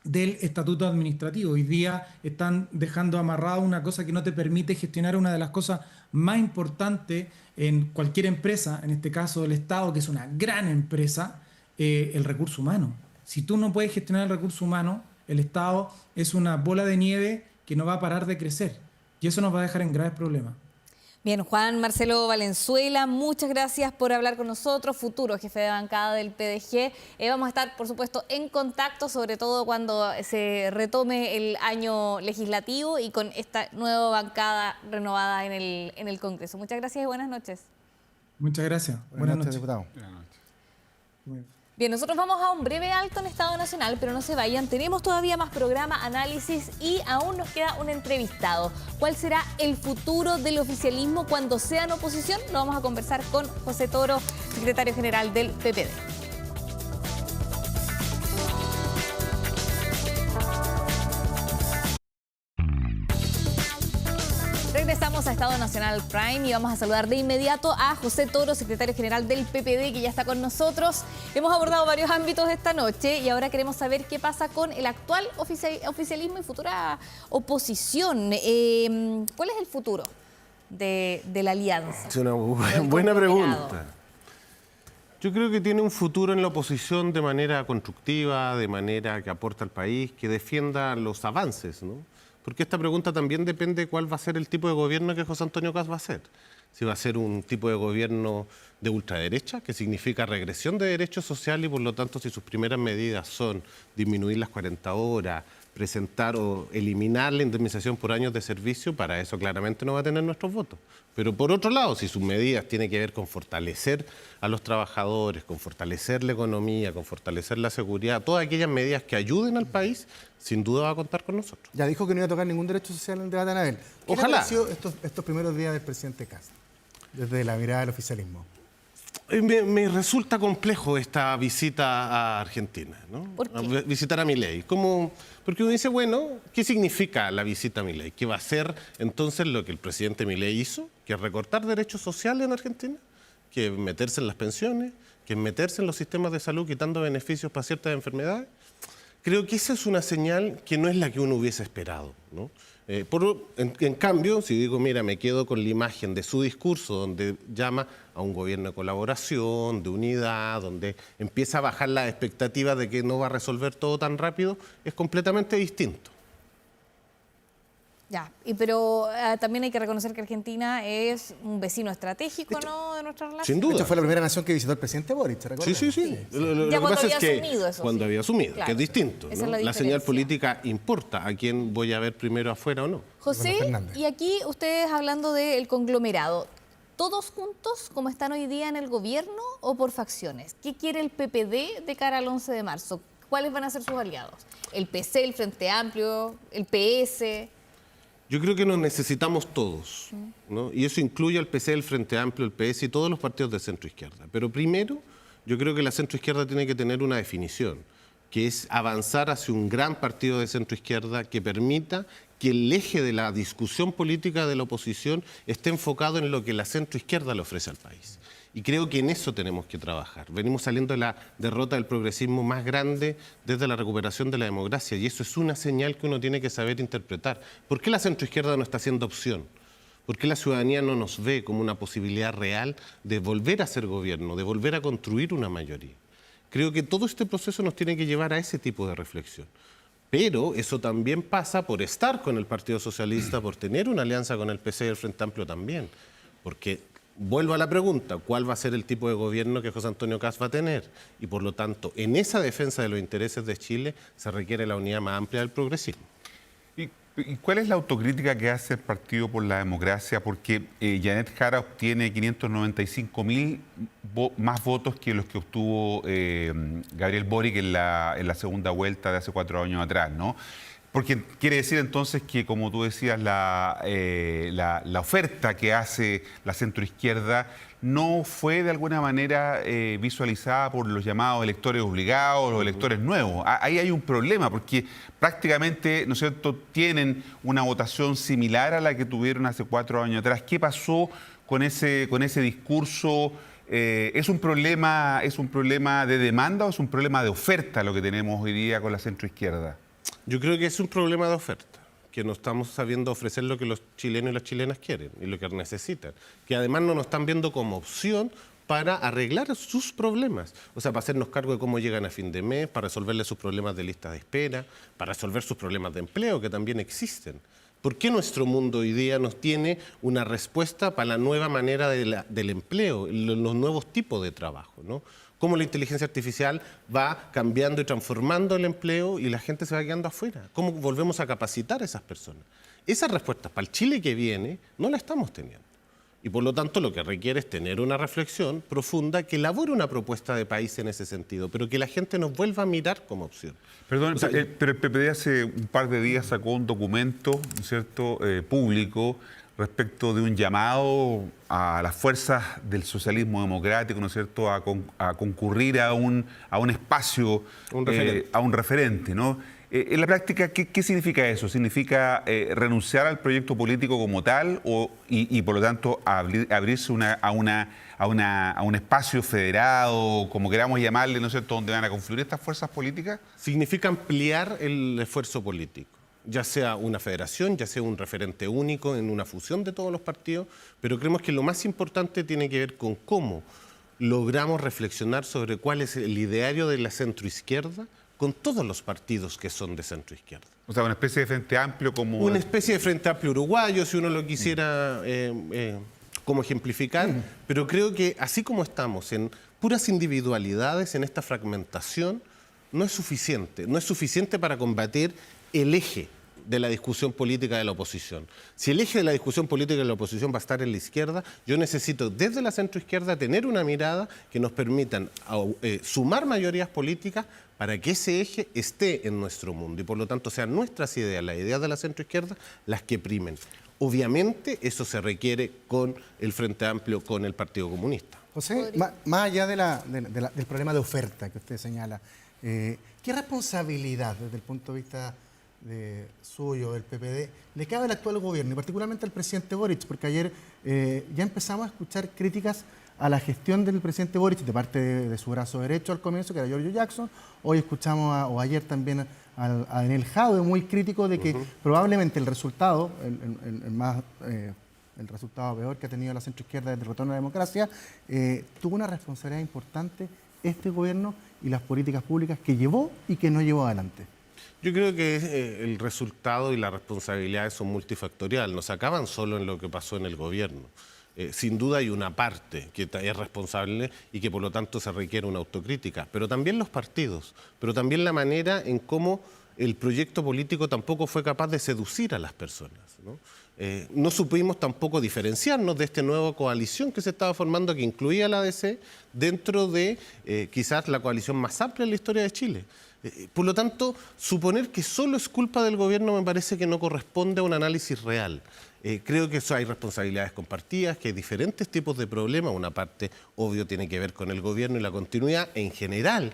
del estatuto administrativo. Hoy día están dejando amarrado una cosa que no te permite gestionar una de las cosas más importantes en cualquier empresa, en este caso el Estado, que es una gran empresa, el recurso humano. Si tú no puedes gestionar el recurso humano, el Estado es una bola de nieve que no va a parar de crecer y eso nos va a dejar en graves problemas. Bien, Juan Marcelo Valenzuela, muchas gracias por hablar con nosotros, futuro jefe de bancada del PDG. Vamos a estar, por supuesto, en contacto, sobre todo cuando se retome el año legislativo y con esta nueva bancada renovada en el Congreso. Muchas gracias y buenas noches. Muchas gracias. Buenas noches, diputado. Buenas noches. Bien, nosotros vamos a un breve alto en Estado Nacional, pero no se vayan. Tenemos todavía más programa, análisis y aún nos queda un entrevistado. ¿Cuál será el futuro del oficialismo cuando sean oposición? Lo vamos a conversar con José Toro, secretario general del PPD. Regresamos a Estado Nacional Prime y vamos a saludar de inmediato a José Toro, secretario general del PPD, que ya está con nosotros. Hemos abordado varios ámbitos esta noche y ahora queremos saber qué pasa con el actual oficialismo y futura oposición. ¿Cuál es el futuro de la alianza? Es una buena pregunta. Yo creo que tiene un futuro en la oposición de manera constructiva, de manera que aporta al país, que defienda los avances, ¿no? Porque esta pregunta también depende de cuál va a ser el tipo de gobierno que José Antonio Kast va a hacer. Si va a ser un tipo de gobierno de ultraderecha, que significa regresión de derechos sociales y por lo tanto si sus primeras medidas son disminuir las 40 horas, presentar o eliminar la indemnización por años de servicio, para eso claramente no va a tener nuestros votos. Pero por otro lado, si sus medidas tienen que ver con fortalecer a los trabajadores, con fortalecer la economía, con fortalecer la seguridad, todas aquellas medidas que ayuden al país, sin duda va a contar con nosotros. Ya dijo que no iba a tocar ningún derecho social en el debate, Anabel. ¿Qué le Ojalá. pareció estos primeros días del presidente Kast, desde la mirada del oficialismo? Me resulta complejo esta visita a Argentina, ¿no? ¿Por qué? A visitar a Milei. Porque uno dice, bueno, ¿qué significa la visita a Milei? ¿Qué va a hacer entonces lo que el presidente Milei hizo? ¿Que es recortar derechos sociales en Argentina? ¿Que es meterse en las pensiones? ¿Que es meterse en los sistemas de salud quitando beneficios para ciertas enfermedades? Creo que esa es una señal que no es la que uno hubiese esperado, ¿no? En cambio, si digo, mira, me quedo con la imagen de su discurso, donde llama a un gobierno de colaboración, de unidad, donde empieza a bajar las expectativas de que no va a resolver todo tan rápido, es completamente distinto. Ya, pero también hay que reconocer que Argentina es un vecino estratégico, ¿no?, de nuestra relación. Sin De duda. hecho, fue la primera nación que visitó el presidente Boric, ¿te recuerdas? Sí. Lo Ya que cuando pasa es había que asumido eso, cuando sí. había asumido, Claro. que es distinto, Esa ¿no? es la La señal diferencia. política importa a quién voy a ver primero afuera o no. José, Bueno, Fernández. y aquí ustedes hablando del conglomerado, ¿todos juntos como están hoy día en el gobierno o por facciones? ¿Qué quiere el PPD de cara al 11 de marzo? ¿Cuáles van a ser sus aliados? ¿El PC, el Frente Amplio, el PS? Yo creo que nos necesitamos todos, ¿no? Y eso incluye al PC, el Frente Amplio, el PS y todos los partidos de centro-izquierda. Pero primero, yo creo que la centro-izquierda tiene que tener una definición, que es avanzar hacia un gran partido de centro-izquierda que permita que el eje de la discusión política de la oposición esté enfocado en lo que la centro-izquierda le ofrece al país. Y creo que en eso tenemos que trabajar. Venimos saliendo de la derrota del progresismo más grande desde la recuperación de la democracia, y eso es una señal que uno tiene que saber interpretar. ¿Por qué la centroizquierda no está haciendo opción? ¿Por qué la ciudadanía no nos ve como una posibilidad real de volver a ser gobierno, de volver a construir una mayoría? Creo que todo este proceso nos tiene que llevar a ese tipo de reflexión. Pero eso también pasa por estar con el Partido Socialista, por tener una alianza con el PC y el Frente Amplio también. Porque vuelvo a la pregunta, ¿cuál va a ser el tipo de gobierno que José Antonio Kast va a tener? Y por lo tanto, en esa defensa de los intereses de Chile se requiere la unidad más amplia del progresismo. ¿Y cuál es la autocrítica que hace el Partido por la Democracia? Porque Janet Jara obtiene 595.000 más votos que los que obtuvo Gabriel Boric en la segunda vuelta de hace 4 años atrás, ¿no? Porque quiere decir entonces que, como tú decías, la oferta que hace la centroizquierda no fue de alguna manera visualizada por los llamados electores obligados, los electores nuevos. Ahí hay un problema, porque prácticamente, ¿no es cierto?, tienen una votación similar a la que tuvieron hace 4 años atrás. ¿Qué pasó con ese discurso? ¿Es un problema de demanda o es un problema de oferta lo que tenemos hoy día con la centroizquierda? Yo creo que es un problema de oferta, que no estamos sabiendo ofrecer lo que los chilenos y las chilenas quieren y lo que necesitan, que además no nos están viendo como opción para arreglar sus problemas, o sea, para hacernos cargo de cómo llegan a fin de mes, para resolverle sus problemas de lista de espera, para resolver sus problemas de empleo, que también existen. ¿Por qué nuestro mundo hoy día nos tiene una respuesta para la nueva manera del empleo, los nuevos tipos de trabajo, ¿no? Cómo la inteligencia artificial va cambiando y transformando el empleo y la gente se va quedando afuera. ¿Cómo volvemos a capacitar a esas personas? Esas respuestas para el Chile que viene no las estamos teniendo. Y por lo tanto lo que requiere es tener una reflexión profunda que elabore una propuesta de país en ese sentido, pero que la gente nos vuelva a mirar como opción. Perdón, O sea, pero el PPD hace un par de días sacó un documento, ¿no es cierto?, público respecto de un llamado a las fuerzas del socialismo democrático, ¿no es cierto?, a concurrir a un espacio, a un referente, ¿no? En la práctica, ¿qué significa eso? ¿Significa renunciar al proyecto político como tal y por lo tanto abrirse a un espacio federado, como queramos llamarle, ¿no es cierto?, donde van a confluir estas fuerzas políticas? Significa ampliar el esfuerzo político, ya sea una federación, ya sea un referente único en una fusión de todos los partidos, pero creemos que lo más importante tiene que ver con cómo logramos reflexionar sobre cuál es el ideario de la centroizquierda con todos los partidos que son de centroizquierda. O sea, una especie de frente amplio como... Una especie de frente amplio uruguayo, si uno lo quisiera como ejemplificar, pero creo que así como estamos en puras individualidades, en esta fragmentación, no es suficiente. No es suficiente para combatir el eje de la discusión política de la oposición. Si el eje de la discusión política de la oposición va a estar en la izquierda, yo necesito desde la centroizquierda tener una mirada que nos permitan sumar mayorías políticas para que ese eje esté en nuestro mundo y por lo tanto sean nuestras ideas, las ideas de la centroizquierda, las que primen. Obviamente eso se requiere con el Frente Amplio, con el Partido Comunista. José, más allá del problema de oferta que usted señala, ¿qué responsabilidad desde el punto de vista suyo, del PPD, le cabe al actual gobierno y particularmente al presidente Boric? Porque ayer ya empezamos a escuchar críticas a la gestión del presidente Boric de parte de su brazo derecho al comienzo, que era Giorgio Jackson. Hoy escuchamos, o ayer también, a Daniel Jadwe, muy crítico de que probablemente el resultado, el resultado peor que ha tenido la centroizquierda desde el retorno a la democracia, tuvo una responsabilidad importante este gobierno y las políticas públicas que llevó y que no llevó adelante. Yo creo que el resultado y las responsabilidades son multifactoriales, no se acaban solo en lo que pasó en el gobierno. Sin duda hay una parte que es responsable y que por lo tanto se requiere una autocrítica, pero también los partidos, pero también la manera en cómo el proyecto político tampoco fue capaz de seducir a las personas, ¿no? No supimos tampoco diferenciarnos de esta nueva coalición que se estaba formando, que incluía a la ADC dentro de quizás la coalición más amplia en la historia de Chile. Por lo tanto, suponer que solo es culpa del gobierno me parece que no corresponde a un análisis real. Creo que hay responsabilidades compartidas, que hay diferentes tipos de problemas. Una parte, obvio, tiene que ver con el gobierno y la continuidad. En general,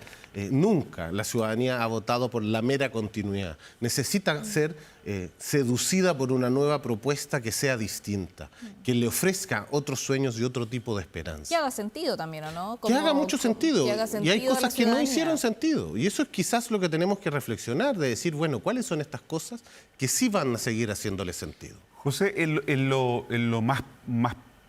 nunca la ciudadanía ha votado por la mera continuidad. Necesita ser seducida por una nueva propuesta que sea distinta, que le ofrezca otros sueños y otro tipo de esperanza. Que haga sentido también, ¿o no? Que haga mucho sentido. Y hay cosas que no hicieron sentido. Y eso es quizás lo que tenemos que reflexionar, de decir, bueno, ¿cuáles son estas cosas que sí van a seguir haciéndole sentido? José, en lo más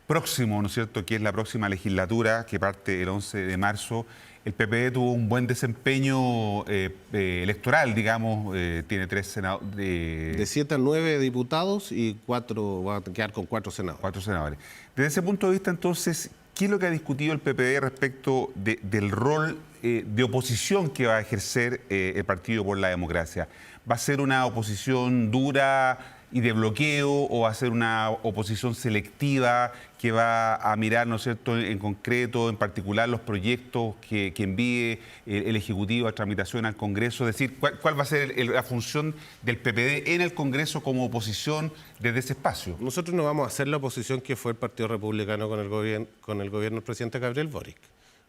próximo, ¿no es cierto?, que es la próxima legislatura, que parte el 11 de marzo, el PPD tuvo un buen desempeño electoral, digamos, tiene 3 senadores. De 7 a 9 diputados y 4, va a quedar con 4 senadores. 4 senadores. Desde ese punto de vista, entonces, ¿qué es lo que ha discutido el PPD respecto del rol de oposición que va a ejercer el Partido por la Democracia? ¿Va a ser una oposición dura y de bloqueo o va a ser una oposición selectiva que va a mirar, ¿no es cierto?, en concreto, en particular, los proyectos que envíe el Ejecutivo a tramitación al Congreso? Es decir, ¿cuál va a ser la función del PPD en el Congreso como oposición desde ese espacio? Nosotros no vamos a hacer la oposición que fue el Partido Republicano con el gobierno del presidente Gabriel Boric.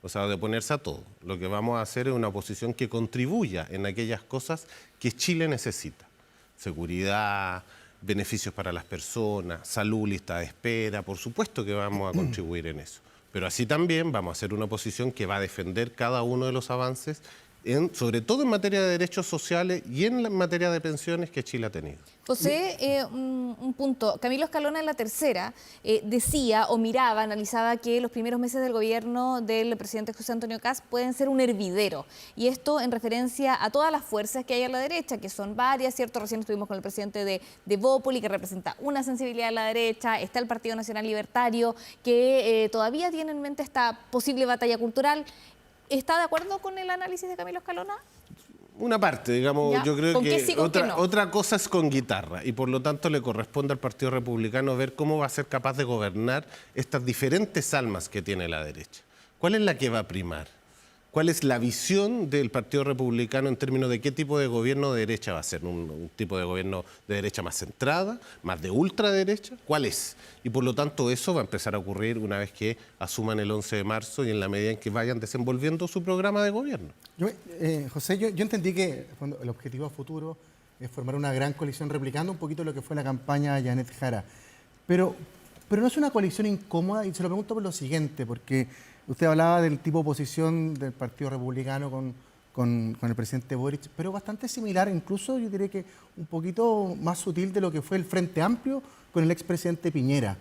O sea, de oponerse a todo. Lo que vamos a hacer es una oposición que contribuya en aquellas cosas que Chile necesita. Seguridad, beneficios para las personas, salud, lista de espera. Por supuesto que vamos a contribuir en eso. Pero así también vamos a hacer una oposición que va a defender cada uno de los avances, sobre todo en materia de derechos sociales y en la materia de pensiones que Chile ha tenido. José, un punto. Camilo Escalona en la tercera decía o miraba, analizaba que los primeros meses del gobierno del presidente José Antonio Kast pueden ser un hervidero. Y esto en referencia a todas las fuerzas que hay a la derecha, que son varias, ¿cierto? Recién estuvimos con el presidente de Bópoli, que representa una sensibilidad a la derecha. Está el Partido Nacional Libertario, que todavía tiene en mente esta posible batalla cultural. ¿Está de acuerdo con el análisis de Camilo Escalona? Una parte, digamos, ¿Ya? Yo creo ¿Con qué que sí, con qué no? otra cosa es con guitarra y por lo tanto le corresponde al Partido Republicano ver cómo va a ser capaz de gobernar estas diferentes almas que tiene la derecha. ¿Cuál es la que va a primar? ¿Cuál es la visión del Partido Republicano en términos de qué tipo de gobierno de derecha va a ser? ¿Un tipo de gobierno de derecha más centrada, más de ultraderecha? ¿Cuál es? Y por lo tanto eso va a empezar a ocurrir una vez que asuman el 11 de marzo y en la medida en que vayan desenvolviendo su programa de gobierno. José, yo entendí que el objetivo a futuro es formar una gran coalición replicando un poquito lo que fue la campaña de Janet Jara. Pero no es una coalición incómoda, y se lo pregunto por lo siguiente, porque usted hablaba del tipo de oposición del Partido Republicano con el presidente Boric, pero bastante similar, incluso yo diría que un poquito más sutil de lo que fue el Frente Amplio con el expresidente Piñera.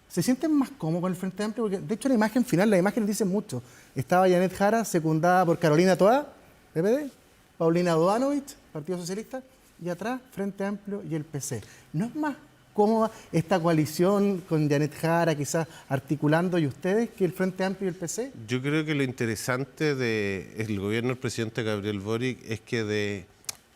¿Se sienten más cómodos con el Frente Amplio? Porque de hecho la imagen final, las imágenes dicen mucho. Estaba Janet Jara, secundada por Carolina Toá, PPD, Paulina Dodanovich, Partido Socialista, y atrás Frente Amplio y el PC. ¿No es más cómoda esta coalición con Janet Jara, quizás articulando, y ustedes, que el Frente Amplio y el PC? Yo creo que lo interesante del gobierno del presidente Gabriel Boric es que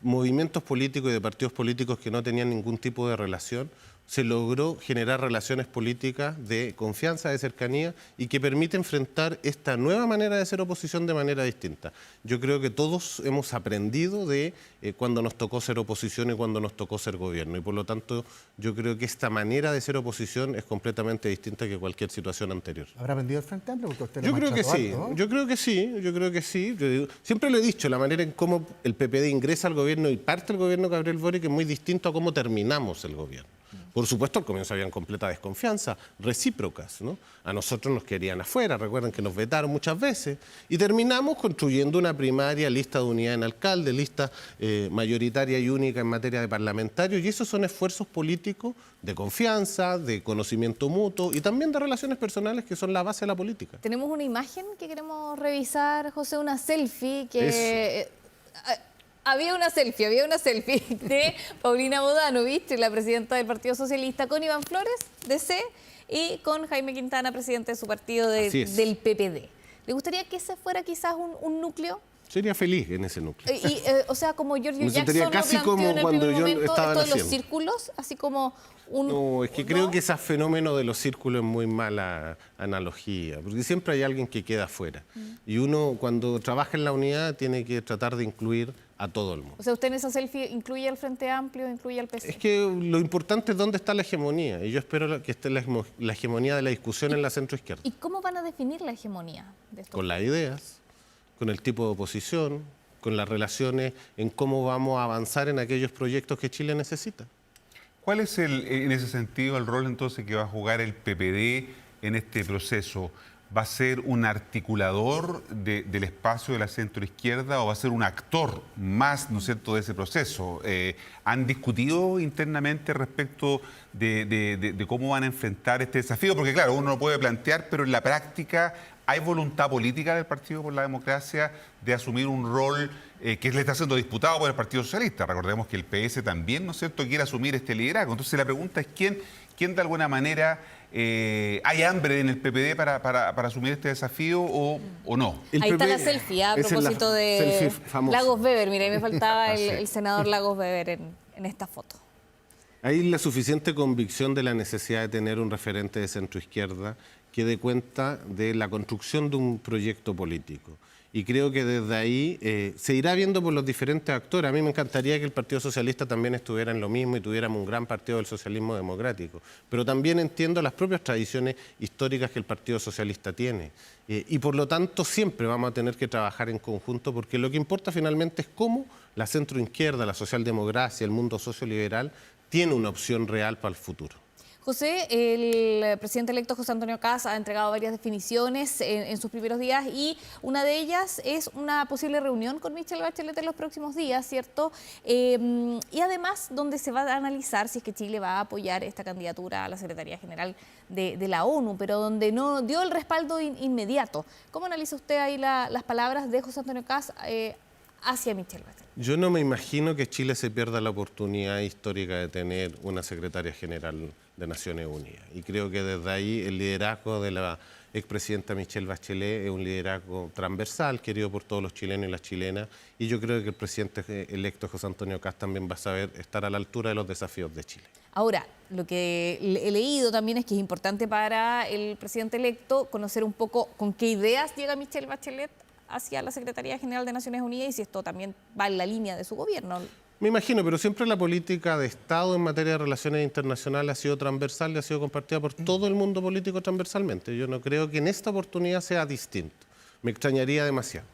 movimientos políticos y de partidos políticos que no tenían ningún tipo de relación, se logró generar relaciones políticas de confianza, de cercanía y que permite enfrentar esta nueva manera de ser oposición de manera distinta. Yo creo que todos hemos aprendido de cuando nos tocó ser oposición y cuando nos tocó ser gobierno y por lo tanto yo creo que esta manera de ser oposición es completamente distinta que cualquier situación anterior. ¿Habrá aprendido el Frente Amplio? Porque usted lo Yo creo que maltrató sí, harto, ¿no? yo creo que sí, yo creo que sí. Siempre lo he dicho, la manera en cómo el PPD ingresa al gobierno y parte del gobierno de Gabriel Boric es muy distinto a cómo terminamos el gobierno. Por supuesto, al comienzo habían completa desconfianza, recíprocas, ¿no? A nosotros nos querían afuera, recuerden que nos vetaron muchas veces, y terminamos construyendo una primaria, lista de unidad en alcalde, lista mayoritaria y única en materia de parlamentarios, y esos son esfuerzos políticos de confianza, de conocimiento mutuo y también de relaciones personales que son la base de la política. Tenemos una imagen que queremos revisar, José, una selfie que... Había una selfie de Paulina Bodanovich, la presidenta del Partido Socialista, con Iván Flores, DC, y con Jaime Quintana, presidente de su partido del PPD. ¿Le gustaría que ese fuera quizás un núcleo? Sería feliz en ese núcleo. O sea, como Giorgio Me Jackson sentiría lo casi planteó como en el cuando primer yo momento, estaba esto de los naciendo. círculos, así como un... No, es que creo que ese fenómeno de los círculos es muy mala analogía, porque siempre hay alguien que queda afuera. Y uno cuando trabaja en la unidad tiene que tratar de incluir a todo el mundo. O sea, usted en esa selfie incluye al Frente Amplio, incluye al PC. Es que lo importante es dónde está la hegemonía, y yo espero que esté la hegemonía de la discusión en la centroizquierda. ¿Y cómo van a definir la hegemonía de esto? Con las ideas, con el tipo de oposición, con las relaciones en cómo vamos a avanzar en aquellos proyectos que Chile necesita. ¿Cuál es, en ese sentido, el rol entonces que va a jugar el PPD en este proceso? ¿Va a ser un articulador del espacio de la centroizquierda o va a ser un actor más, ¿no es cierto?, de ese proceso? ¿Han discutido internamente respecto de cómo van a enfrentar este desafío? Porque claro, uno lo puede plantear, pero en la práctica ¿hay voluntad política del Partido por la Democracia de asumir un rol que le está siendo disputado por el Partido Socialista? Recordemos que el PS también, ¿no es cierto?, quiere asumir este liderazgo. Entonces la pregunta es quién de alguna manera hay hambre en el PPD para asumir este desafío o no. Ahí está la selfie, a propósito de Lagos Weber. Mira, ahí me faltaba el senador Lagos Weber en esta foto. Hay la suficiente convicción de la necesidad de tener un referente de centroizquierda que dé cuenta de la construcción de un proyecto político. Y creo que desde ahí se irá viendo por los diferentes actores. A mí me encantaría que el Partido Socialista también estuviera en lo mismo y tuviéramos un gran partido del socialismo democrático. Pero también entiendo las propias tradiciones históricas que el Partido Socialista tiene. Y por lo tanto siempre vamos a tener que trabajar en conjunto porque lo que importa finalmente es cómo la centroizquierda, la socialdemocracia, el mundo socioliberal tiene una opción real para el futuro. José, el presidente electo José Antonio Kast ha entregado varias definiciones en sus primeros días y una de ellas es una posible reunión con Michelle Bachelet en los próximos días, ¿cierto? Y además donde se va a analizar si es que Chile va a apoyar esta candidatura a la Secretaría General de la ONU, pero donde no dio el respaldo inmediato. ¿Cómo analiza usted ahí las palabras de José Antonio Kast hacia Michelle Bachelet? Yo no me imagino que Chile se pierda la oportunidad histórica de tener una secretaria general de Naciones Unidas. Y creo que desde ahí el liderazgo de la expresidenta Michelle Bachelet es un liderazgo transversal, querido por todos los chilenos y las chilenas. Y yo creo que el presidente electo José Antonio Kast también va a saber estar a la altura de los desafíos de Chile. Ahora, lo que he leído también es que es importante para el presidente electo conocer un poco con qué ideas llega Michelle Bachelet hacia la Secretaría General de Naciones Unidas y si esto también va en la línea de su gobierno. Me imagino, pero siempre la política de Estado en materia de relaciones internacionales ha sido transversal y ha sido compartida por todo el mundo político transversalmente. Yo no creo que en esta oportunidad sea distinto. Me extrañaría demasiado.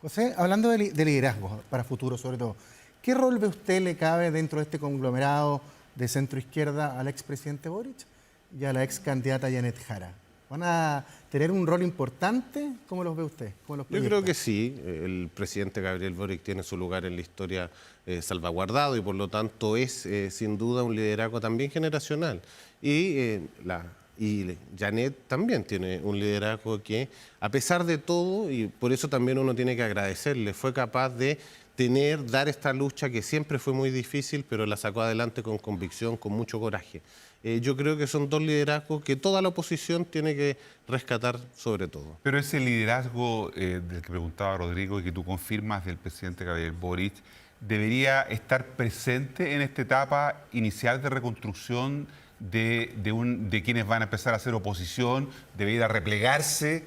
José, hablando de liderazgo para futuro sobre todo, ¿qué rol ve usted le cabe dentro de este conglomerado de centroizquierda al expresidente Boric y a la ex candidata Janet Jara? ¿Van a tener un rol importante? ¿Cómo los ve usted? Yo creo que sí. El presidente Gabriel Boric tiene su lugar en la historia salvaguardado y por lo tanto es sin duda un liderazgo también generacional. Y Janet también tiene un liderazgo que, a pesar de todo, y por eso también uno tiene que agradecerle, fue capaz de dar esta lucha que siempre fue muy difícil, pero la sacó adelante con convicción, con mucho coraje. Yo creo que son dos liderazgos que toda la oposición tiene que rescatar sobre todo. Pero ese liderazgo del que preguntaba Rodrigo y que tú confirmas del presidente Gabriel Boric, debería estar presente en esta etapa inicial de reconstrucción de quienes van a empezar a hacer oposición? ¿Debería replegarse?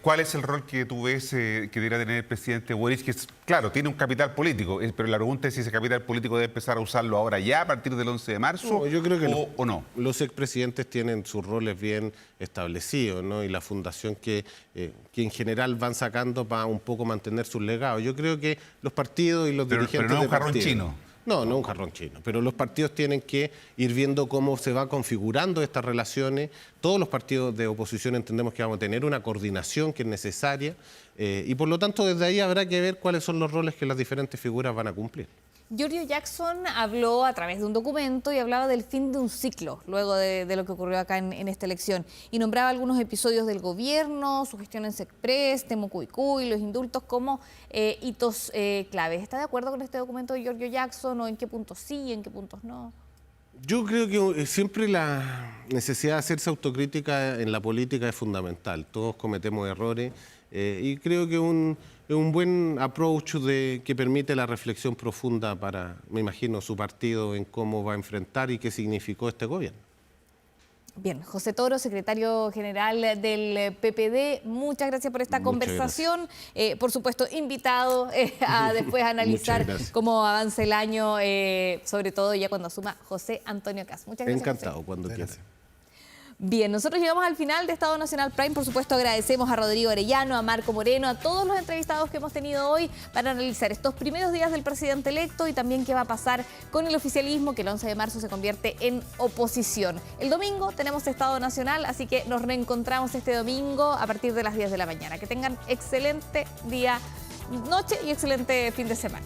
¿Cuál es el rol que tú ves que debería tener el presidente Boric? Que claro, tiene un capital político, pero la pregunta es si ese capital político debe empezar a usarlo ahora ya, a partir del 11 de marzo, No, yo creo que o no. Los expresidentes tienen sus roles bien establecidos, ¿no? Y la fundación que en general van sacando para un poco mantener sus legados. Yo creo que los partidos y los dirigentes pero no es un de jarrón partido, chino. No, no un jarrón chino, pero los partidos tienen que ir viendo cómo se va configurando estas relaciones. Todos los partidos de oposición entendemos que vamos a tener una coordinación que es necesaria y por lo tanto desde ahí habrá que ver cuáles son los roles que las diferentes figuras van a cumplir. Giorgio Jackson habló a través de un documento y hablaba del fin de un ciclo luego de lo que ocurrió acá en esta elección y nombraba algunos episodios del gobierno, su gestión en Sexpress, Temucuicú y los indultos como hitos claves. ¿Está de acuerdo con este documento de Giorgio Jackson o en qué puntos sí y en qué puntos no? Yo creo que siempre la necesidad de hacerse autocrítica en la política es fundamental. Todos cometemos errores y creo que es un buen approach que permite la reflexión profunda para, me imagino, su partido en cómo va a enfrentar y qué significó este gobierno. Bien, José Toro, secretario general del PPD, muchas gracias por esta conversación. Por supuesto, invitado a después analizar cómo avanza el año, sobre todo ya cuando asuma José Antonio Kast. Muchas gracias. Encantado, José. cuando quieras. Bien, nosotros llegamos al final de Estado Nacional Prime. Por supuesto, agradecemos a Rodrigo Arellano, a Marco Moreno, a todos los entrevistados que hemos tenido hoy para analizar estos primeros días del presidente electo y también qué va a pasar con el oficialismo, que el 11 de marzo se convierte en oposición. El domingo tenemos Estado Nacional, así que nos reencontramos este domingo a partir de las 10 de la mañana. Que tengan excelente día, noche y excelente fin de semana.